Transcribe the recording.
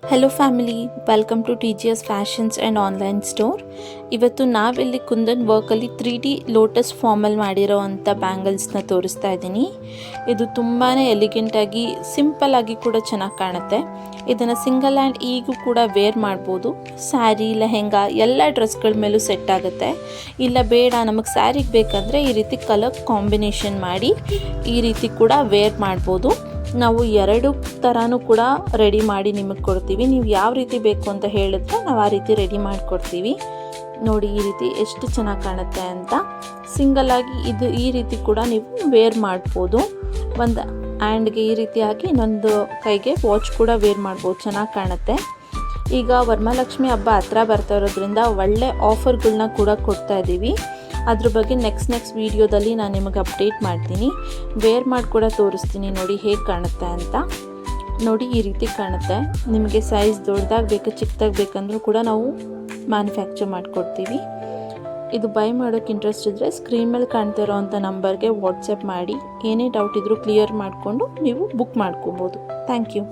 Hello family, welcome to TGS fashions and online store. ಇವತ್ತು ನಾವಿಲ್ಲಿ kundan ವರ್ಕಲ್ಲಿ 3D lotus ಫಾರ್ಮಲ್ಲಿ ಮಾಡಿರೋ ಅಂಥ ಬ್ಯಾಂಗಲ್ಸ್ನ ತೋರಿಸ್ತಾ ಇದ್ದೀನಿ. ಇದು ತುಂಬಾ ಎಲಿಗೆಂಟಾಗಿ ಸಿಂಪಲ್ಲಾಗಿ ಕೂಡ ಚೆನ್ನಾಗಿ ಕಾಣುತ್ತೆ. ಇದನ್ನು ಸಿಂಗಲ್ ಹ್ಯಾಂಡ್ ಈಗೂ ಕೂಡ ವೇರ್ ಮಾಡ್ಬೋದು. ಸ್ಯಾರಿ, ಲೆಹೆಂಗಾ ಎಲ್ಲ ಡ್ರೆಸ್ಗಳ ಮೇಲೂ ಸೆಟ್ ಆಗುತ್ತೆ. ಇಲ್ಲ ಬೇಡ ನಮಗೆ ಸ್ಯಾರಿಗೆ ಬೇಕಂದರೆ ಈ ರೀತಿ ಕಲರ್ ಕಾಂಬಿನೇಷನ್ ಮಾಡಿ ಈ ರೀತಿ ಕೂಡ ವೇರ್ ಮಾಡ್ಬೋದು. ನಾವು ಎರಡು ಥರನೂ ಕೂಡ ರೆಡಿ ಮಾಡಿ ನಿಮಗೆ ಕೊಡ್ತೀವಿ. ನೀವು ಯಾವ ರೀತಿ ಬೇಕು ಅಂತ ಹೇಳಿದ್ರೆ ನಾವು ಆ ರೀತಿ ರೆಡಿ ಮಾಡಿಕೊಡ್ತೀವಿ. ನೋಡಿ ಈ ರೀತಿ ಎಷ್ಟು ಚೆನ್ನಾಗಿ ಕಾಣುತ್ತೆ ಅಂತ. ಸಿಂಗಲ್ಲಾಗಿ ಇದು ಈ ರೀತಿ ಕೂಡ ನೀವು ವೇರ್ ಮಾಡ್ಬೋದು. ಒಂದು ಹ್ಯಾಂಡ್ಗೆ ಈ ರೀತಿ ಹಾಕಿ ಇನ್ನೊಂದು ಕೈಗೆ ವಾಚ್ ಕೂಡ ವೇರ್ ಮಾಡ್ಬೋದು, ಚೆನ್ನಾಗಿ ಕಾಣುತ್ತೆ. ಈಗ ವರಮಹಾಲಕ್ಷ್ಮಿ ಹಬ್ಬ ಹತ್ರ ಬರ್ತಾ ಇರೋದ್ರಿಂದ ಒಳ್ಳೆ ಆಫರ್ಗಳನ್ನ ಕೂಡ ಕೊಡ್ತಾ ಇದ್ದೀವಿ. ಅದ್ರ ಬಗ್ಗೆ ನೆಕ್ಸ್ಟ್ ವೀಡಿಯೋದಲ್ಲಿ ನಾನು ನಿಮಗೆ ಅಪ್ಡೇಟ್ ಮಾಡ್ತೀನಿ. ವೇರ್ ಮಾಡಿ ಕೂಡ ತೋರಿಸ್ತೀನಿ, ನೋಡಿ ಹೇಗೆ ಕಾಣುತ್ತೆ ಅಂತ. ನೋಡಿ ಈ ರೀತಿ ಕಾಣುತ್ತೆ. ನಿಮಗೆ ಸೈಜ್ ದೊಡ್ಡದಾಗಿ ಬೇಕು, ಚಿಕ್ಕದಾಗಿ ಬೇಕಂದ್ರೂ ಕೂಡ ನಾವು ಮ್ಯಾನುಫ್ಯಾಕ್ಚರ್ ಮಾಡಿಕೊಡ್ತೀವಿ. ಇದು ಬೈ ಮಾಡೋಕ್ಕೆ ಇಂಟ್ರೆಸ್ಟ್ ಇದ್ದರೆ ಸ್ಕ್ರೀನ್ ಮೇಲೆ ಕಾಣ್ತಾ ಇರೋವಂಥ ನಂಬರ್ಗೆ ವಾಟ್ಸಪ್ ಮಾಡಿ ಏನೇ ಡೌಟ್ ಇದ್ದರೂ ಕ್ಲಿಯರ್ ಮಾಡಿಕೊಂಡು ನೀವು ಬುಕ್ ಮಾಡ್ಕೋಬೋದು. Thank you.